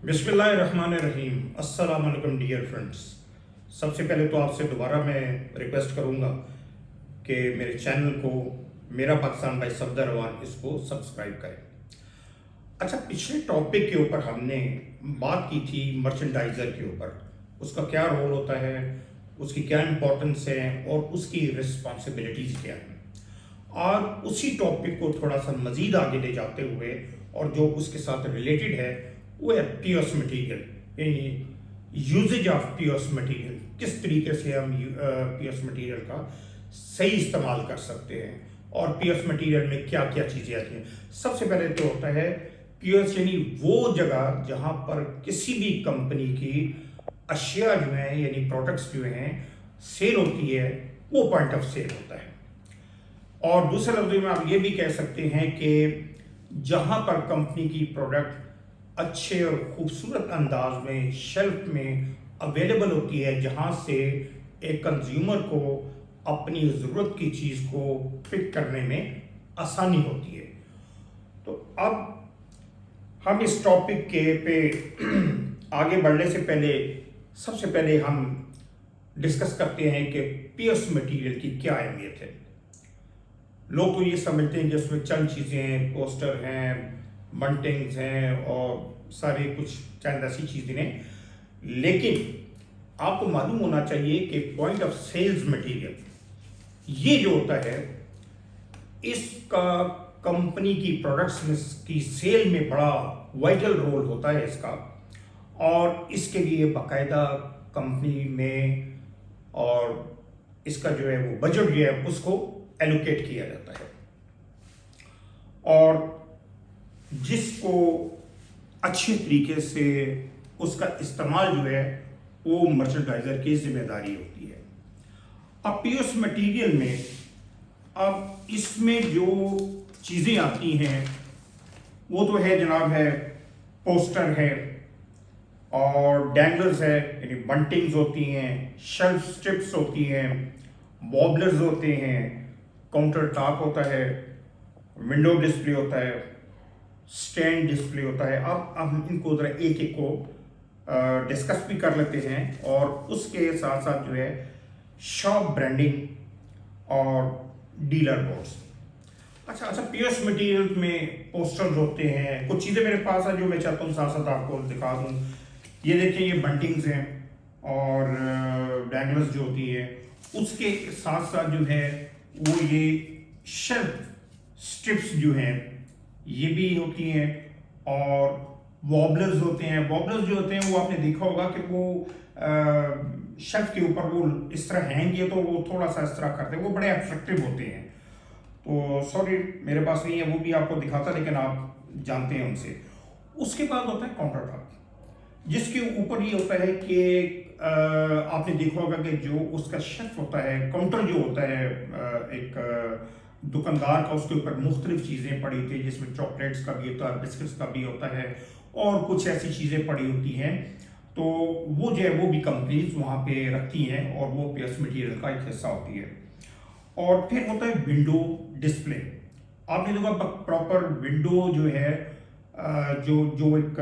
बिस्मिल्लाहिर्रहमानिर्रहीम। अस्सलाम वालेकुम डियर फ्रेंड्स। सबसे पहले तो आपसे दोबारा मैं रिक्वेस्ट करूंगा कि मेरे चैनल को मेरा पाकिस्तान बाय सफदर रवान इसको सब्सक्राइब करें। अच्छा, पिछले टॉपिक के ऊपर हमने बात की थी मर्चेंडाइज़र के ऊपर, उसका क्या रोल होता है, उसकी क्या इम्पोर्टेंस है और उसकी रिस्पॉन्सिबिलिटीज़ क्या हैं। और उसी टॉपिक को थोड़ा सा मज़ीद आगे ले जाते हुए और जो उसके साथ रिलेटेड है वो है पीओएस मटेरियल, यानी यूजेज ऑफ पीओएस मटेरियल। किस तरीके से हम पीओएस मटेरियल का सही इस्तेमाल कर सकते हैं और पीओएस मटेरियल में क्या क्या चीज़ें आती हैं। सबसे पहले तो होता है पीओएस, यानी वो जगह जहाँ पर किसी भी कंपनी की अशिया जो हैं यानी प्रोडक्ट्स जो हैं सेल होती है, वो पॉइंट ऑफ सेल होता है। और दूसरे लफ्ज़ों में आप ये भी कह सकते हैं कि जहाँ पर कंपनी की प्रोडक्ट अच्छे और ख़ूबसूरत अंदाज में शेल्फ में अवेलेबल होती है, जहाँ से एक कंज्यूमर को अपनी ज़रूरत की चीज़ को पिक करने में आसानी होती है। तो अब हम इस टॉपिक के पे आगे बढ़ने से पहले सबसे पहले हम डिस्कस करते हैं कि पीओएस मटेरियल की क्या अहमियत है। लोग तो ये समझते हैं कि उसमें चंद चीज़ें हैं, पोस्टर हैं, बंटिंग्स हैं और सारे कुछ चंद ऐसी चीज़ें हैं, लेकिन आपको मालूम होना चाहिए कि पॉइंट ऑफ सेल्स मटेरियल ये जो होता है, इसका कंपनी की प्रोडक्ट्स की सेल में बड़ा वाइटल रोल होता है इसका। और इसके लिए बाकायदा कंपनी में और इसका जो है वो बजट जो है उसको एलोकेट किया जाता है, और जिसको अच्छे तरीके से उसका इस्तेमाल जो है वो मर्चेंडाइजर की जिम्मेदारी होती है। अब पीओएस मटेरियल में अब इसमें जो चीज़ें आती हैं वो तो है जनाब, है पोस्टर है और डैंगलर्स है, यानी बंटिंग्स होती हैं, शेल्फ स्ट्रिप्स होती हैं, बॉबलर्स होते हैं, काउंटर टॉप होता है, विंडो डिस्प्ले होता है, स्टैंड डिस्प्ले होता है। अब हम इनको ज़रा एक एक को डिस्कस भी कर लेते हैं, और उसके साथ साथ जो है शॉप ब्रांडिंग और डीलर बोर्ड्स। अच्छा, पीओएस मटेरियल में पोस्टर्स होते हैं, कुछ चीज़ें मेरे पास है जो मैं चाहता हूँ साथ साथ आपको दिखा दूँ। ये देखिए, ये बंटिंग्स हैं और डैंगलर्स जो होती है, उसके साथ साथ जो है वो ये शेल्फ स्ट्रिप्स जो हैं ये भी होती हैं, और वॉबलर्स होते हैं। वॉबलर्स जो होते हैं वो आपने देखा होगा कि वो शेल्फ के ऊपर वो इस तरह हैंग किए तो वो थोड़ा सा इस तरह करते हैं, वो बड़े अट्रैक्टिव होते हैं। तो सॉरी मेरे पास नहीं है, वो भी आपको दिखाता, लेकिन आप जानते हैं उनसे। उसके बाद होता है काउंटर टॉप, जिसके ऊपर ये होता है कि आपने देखा होगा कि जो उसका शेल्फ होता है, काउंटर जो होता है एक दुकानदार का, उसके ऊपर मुख्तलिफ चीज़ें पड़ी थी, जिसमें चॉकलेट्स का भी होता है, बिस्किट्स का भी होता है और कुछ ऐसी चीज़ें पड़ी होती हैं। तो वो जो है वो भी कंपनीज वहाँ पे रखती हैं और वो पीओएस मटेरियल का एक हिस्सा होती है। और फिर होता है विंडो डिस्प्ले। आपने देखा प्रॉपर विंडो जो है जो एक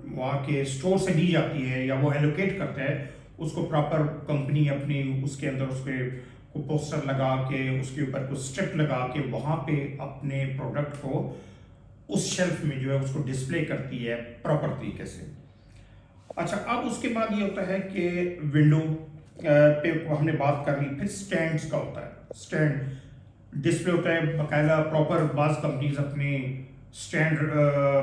वहाँ के स्टोर से दी जाती है या वो एलोकेट करता है, उसको प्रॉपर कंपनी अपनी उसके अंदर उस पर को पोस्टर लगा के उसके ऊपर कुछ स्ट्रिप लगा के वहाँ पे अपने प्रोडक्ट को उस शेल्फ में जो है उसको डिस्प्ले करती है प्रॉपर तरीके से। अच्छा, अब उसके बाद ये होता है कि विंडो पे हमने बात कर ली। फिर स्टैंड्स का होता है, स्टैंड डिस्प्ले होता है बाकायदा प्रॉपर। बाज़ कंपनीज अपने स्टैंड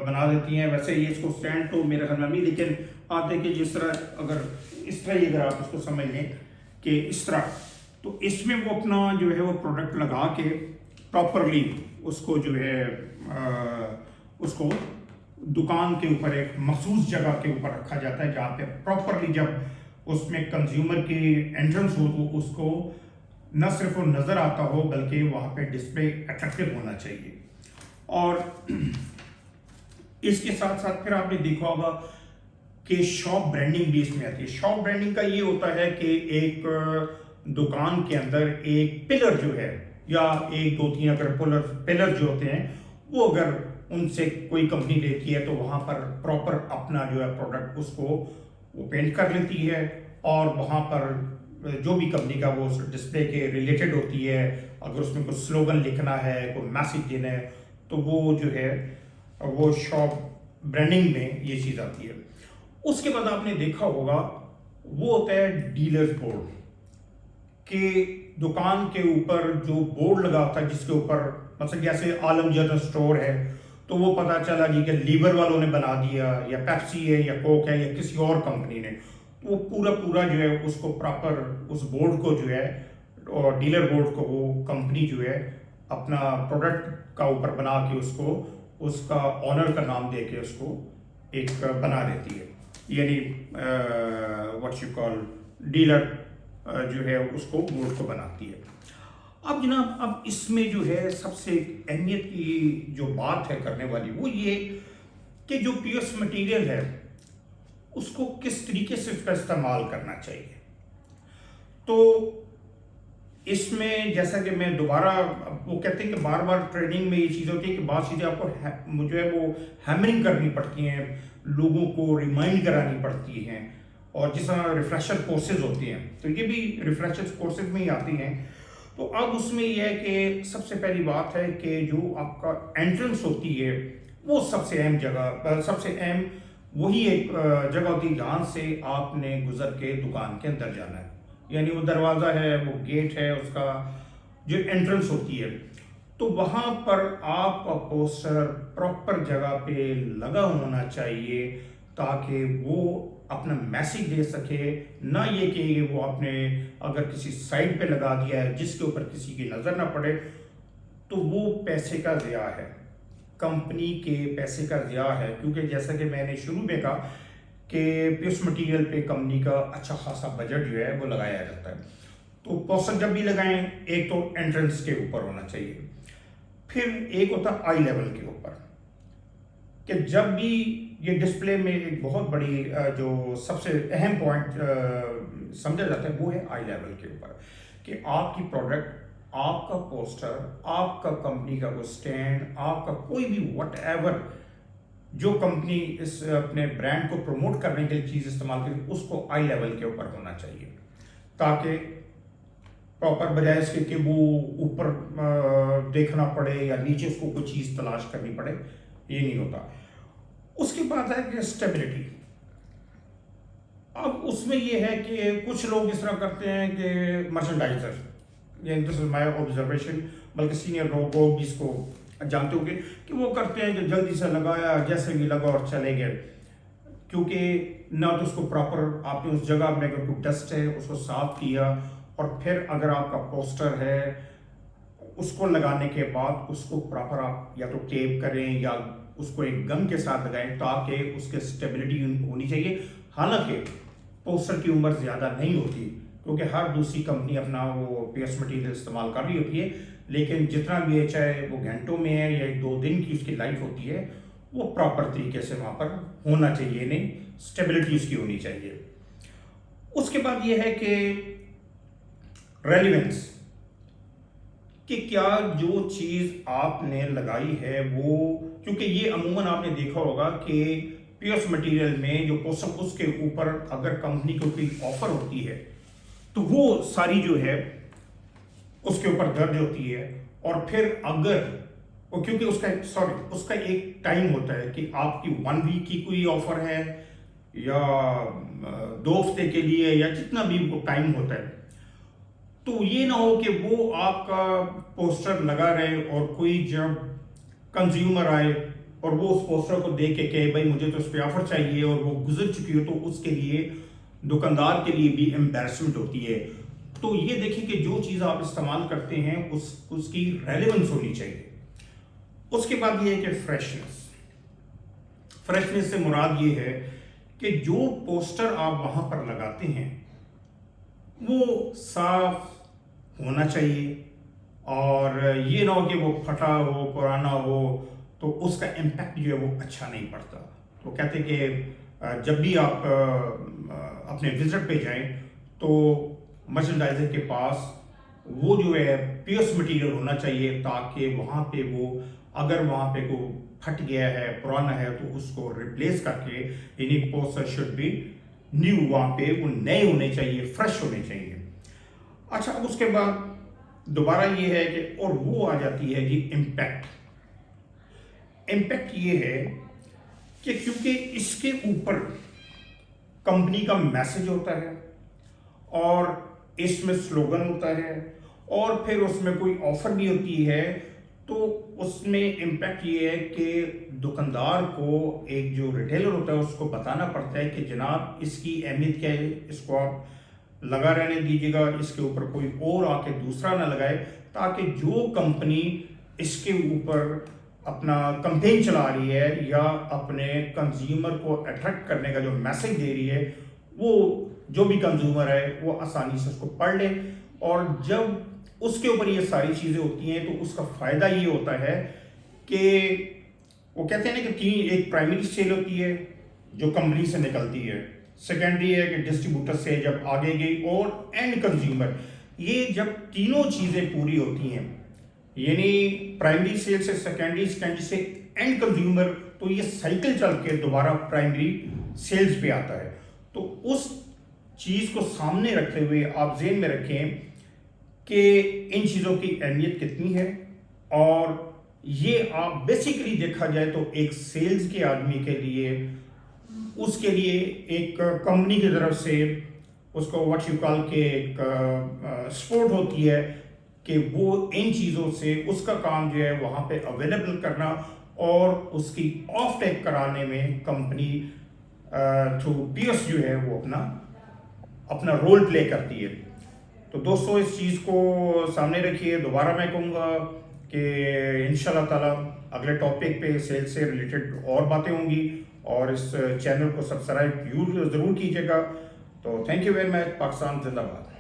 बना देती हैं, वैसे ये इसको स्टैंड तो मेरे ख्याल में नहीं, लेकिन आप देखिए जिस तरह अगर इस तरह ही अगर आप इसको समझ लें कि इस तरह, तो इसमें वो अपना जो है वो प्रोडक्ट लगा के प्रॉपरली उसको जो है उसको दुकान के ऊपर एक मखसूस जगह के ऊपर रखा जाता है, जहाँ पे प्रॉपरली जब उसमें कंज्यूमर की एंट्रेंस हो तो उसको न सिर्फ वो नज़र आता हो बल्कि वहाँ पे डिस्प्ले अट्रैक्टिव होना चाहिए। और इसके साथ साथ फिर आपने देखा होगा कि शॉप ब्रांडिंग भी इसमें आती है। शॉप ब्रांडिंग का ये होता है कि एक दुकान के अंदर एक पिलर जो है या एक दो तीन अगर पिलर जो होते हैं वो अगर उनसे कोई कंपनी लेती है तो वहाँ पर प्रॉपर اپنا جو ہے پروڈکٹ اس کو وہ پینٹ کر لیتی ہے، اور وہاں پر جو بھی کمپنی کا وہ ڈسپلے کے ریلیٹڈ ہوتی ہے، اگر اس میں کوئی سلوگن لکھنا ہے، کوئی میسج دینا ہے، تو وہ جو ہے وہ شاپ برانڈنگ میں یہ چیز آتی ہے۔ اس کے بعد آپ نے دیکھا ہوگا وہ ہوتا ہے ڈیلرز بورڈ، کہ دکان کے اوپر جو بورڈ لگا ہوتا ہے جس کے اوپر مثلا جیسے عالم جنرل اسٹور ہے تو وہ پتہ چلا جی کہ لیبر والوں نے بنا دیا، یا پیپسی ہے یا کوک ہے یا کسی اور کمپنی نے، وہ پورا جو ہے اس کو پراپر اس بورڈ کو جو ہے اور ڈیلر بورڈ کو وہ کمپنی جو ہے اپنا پروڈکٹ کا اوپر بنا کے اس کو اس کا آنر کا نام دے کے اس کو ایک بنا دیتی ہے، یعنی واٹ یو کال ڈیلر جو ہے اس کو بورڈ کو بناتی ہے۔ اب جناب اب اس میں جو ہے سب سے اہمیت کی جو بات ہے کرنے والی وہ یہ کہ جو پیوس مٹیریل ہے اس کو کس طریقے سے اس کا استعمال کرنا چاہیے۔ تو اس میں جیسا کہ میں دوبارہ وہ کہتے ہیں کہ بار بار ٹریننگ میں یہ چیز ہوتی ہے کہ بعض چیزیں آپ کو جو ہے وہ ہیمرنگ کرنی پڑتی ہیں، لوگوں کو ریمائنڈ کرانی پڑتی ہیں، اور جس طرح ریفریشر کورسز ہوتے ہیں تو یہ بھی ریفریشر کورسز میں ہی آتی ہیں۔ تو اب اس میں یہ ہے کہ سب سے پہلی بات ہے کہ جو آپ کا انٹرنس ہوتی ہے وہ سب سے اہم جگہ، سب سے اہم وہی ایک جگہ ہوتی ہے جہاں سے آپ نے گزر کے دکان کے اندر جانا ہے، یعنی وہ دروازہ ہے، وہ گیٹ ہے، اس کا جو انٹرنس ہوتی ہے، تو وہاں پر آپ کا پوسٹر پراپر جگہ پہ لگا ہونا چاہیے تاکہ وہ اپنا میسیج دے سکے، نہ یہ کہ وہ آپ نے اگر کسی سائٹ پہ لگا دیا ہے جس کے اوپر کسی کی نظر نہ پڑے تو وہ پیسے کا ضیاع ہے، کمپنی کے پیسے کا ضیاع ہے، کیونکہ جیسا کہ میں نے شروع میں کہا کہ پیوس مٹیریل پہ کمپنی کا اچھا خاصا بجٹ جو ہے وہ لگایا جاتا ہے۔ تو پوسٹر جب بھی لگائیں ایک تو انٹرنس کے اوپر ہونا چاہیے، پھر ایک ہوتا ہے آئی لیول کے اوپر، کہ جب بھی یہ ڈسپلے میں ایک بہت بڑی جو سب سے اہم پوائنٹ سمجھا جاتا ہے وہ ہے آئی لیول کے اوپر، کہ آپ کی پروڈکٹ، آپ کا پوسٹر، آپ کا کمپنی کا کوئی سٹینڈ، آپ کا کوئی بھی وٹ ایور جو کمپنی اس اپنے برانڈ کو پروموٹ کرنے کے لیے چیز استعمال کرے اس کو آئی لیول کے اوپر ہونا چاہیے، تاکہ پراپر بجائے اس کے کہ وہ اوپر دیکھنا پڑے یا نیچے اس کو کوئی چیز تلاش کرنی پڑے، یہ نہیں ہوتا۔ اس کے بعد ہے کہ اسٹیبلٹی۔ اب اس میں یہ ہے کہ کچھ لوگ اس طرح کرتے ہیں کہ مرچنڈائزر، یعنی دس از مائی آبزرویشن، بلکہ سینئر لوگ بھی اس کو جانتے ہوں گے کہ وہ کرتے ہیں کہ جلدی سے لگایا، جیسے بھی لگا اور چلے گئے، کیونکہ نہ تو اس کو پراپر آپ نے اس جگہ میں اگر کوئی ڈسٹ ہے اس کو صاف کیا، اور پھر اگر آپ کا پوسٹر ہے اس کو لگانے کے بعد اس کو پراپر آپ یا تو ٹیپ کریں یا اس کو ایک گم کے ساتھ لگائیں تاکہ اس کے اسٹیبلٹی ہونی چاہیے۔ حالانکہ پوسٹر کی عمر زیادہ نہیں ہوتی کیونکہ ہر دوسری کمپنی اپنا وہ پیوس مٹیریل استعمال کر رہی ہوتی ہے، لیکن جتنا بھی ہے چاہے وہ گھنٹوں میں ہے یا 2 دن کی اس کی لائف ہوتی ہے وہ پراپر طریقے سے وہاں پر ہونا چاہیے، نہیں اسٹیبلٹی اس کی ہونی چاہیے۔ اس کے بعد یہ ہے کہ ریلیونس، کہ کیا جو چیز آپ نے لگائی ہے وہ، کیونکہ یہ عموماً آپ نے دیکھا ہوگا کہ پیوس مٹیریل میں جو پوسٹر اس کے اوپر اگر کمپنی کو کوئی آفر ہوتی ہے تو وہ ساری جو ہے اس کے اوپر درج ہوتی ہے، اور پھر اگر کیونکہ اس کا ایک ٹائم ہوتا ہے کہ آپ کی 1 ویک کی کوئی آفر ہے یا 2 ہفتے کے لیے یا جتنا بھی وہ ٹائم ہوتا ہے، تو یہ نہ ہو کہ وہ آپ کا پوسٹر لگا رہے اور کوئی جب کنزیومر آئے اور وہ اس پوسٹر کو دیکھ کے کہے بھائی مجھے تو اس پہ آفر چاہیے اور وہ گزر چکی ہو، تو اس کے لیے دکاندار کے لیے بھی امبیرسمنٹ ہوتی ہے۔ تو یہ دیکھیں کہ جو چیز آپ استعمال کرتے ہیں اس کی ریلیونس ہونی چاہیے۔ اس کے بعد یہ ہے کہ فریشنس سے مراد یہ ہے کہ جو پوسٹر آپ وہاں پر لگاتے ہیں وہ صاف ہونا چاہیے، اور یہ نہ ہو کہ وہ پھٹا ہو، پرانا ہو، تو اس کا امپیکٹ جو ہے وہ اچھا نہیں پڑتا۔ تو کہتے ہیں کہ جب بھی آپ اپنے وزٹ پہ جائیں تو مرچنڈائزر کے پاس وہ جو ہے پیوس مٹیریل ہونا چاہیے، تاکہ وہاں پہ وہ اگر وہاں پہ کوئی फट गया है, पुराना है, तो उसको रिप्लेस करके यानी पोस्टर शुड बी न्यू, वहाँ पे वो नए होने चाहिए, फ्रेश होने चाहिए। अच्छा, अब उसके बाद दोबारा ये है कि और वो आ जाती है जी इम्पैक्ट। इम्पैक्ट ये है कि क्योंकि इसके ऊपर कंपनी का मैसेज होता है और इसमें स्लोगन होता है और फिर उसमें कोई ऑफर भी होती है, तो उसमें इम्पैक्ट ये है कि दुकानदार को, एक जो रिटेलर होता है उसको बताना पड़ता है कि जनाब इसकी अहमियत क्या है, इसको आप लगा रहने दीजिएगा, इसके ऊपर कोई और आके दूसरा ना लगाए, ताकि जो कंपनी इसके ऊपर अपना कैंपेन चला रही है या अपने कंज्यूमर को अट्रैक्ट करने का जो मैसेज दे रही है, वो जो भी कंज्यूमर है वो आसानी से उसको पढ़ ले। और जब उसके ऊपर ये सारी चीज़ें होती हैं तो उसका फ़ायदा ये होता है कि वो कहते हैं ना कि एक प्राइमरी सेल होती है जो कंपनी से निकलती है, सेकेंडरी है कि डिस्ट्रीब्यूटर से जब आगे गई, और एंड कंज्यूमर। ये जब तीनों चीज़ें पूरी होती हैं, यानी प्राइमरी सेल से सेकेंडरी, सेकेंडरी से एंड कंज्यूमर, तो ये साइकिल चल के दोबारा प्राइमरी सेल्स पे आता है। तो उस चीज़ को सामने रखते हुए आप ज़हन में रखें कि इन चीज़ों की अहमियत कितनी है। और ये आप बेसिकली देखा जाए तो एक सेल्स के आदमी के लिए, उसके लिए एक कंपनी की तरफ से उसको व्हाट यू कॉल के एक सपोर्ट होती है कि वो इन चीज़ों से उसका काम जो है वहाँ पे अवेलेबल करना और उसकी ऑफ टेक कराने में कंपनी थ्रू पीएस जो है वो अपना रोल प्ले करती है। तो दोस्तों, इस चीज़ को सामने रखिए। दोबारा मैं कहूँगा कि इंशाल्लाह ताला अगले टॉपिक पे सेल्स से रिलेटेड और बातें होंगी, और इस चैनल को सब्सक्राइब ज़रूर कीजिएगा। तो thank you very much. Pakistan जिंदाबाद।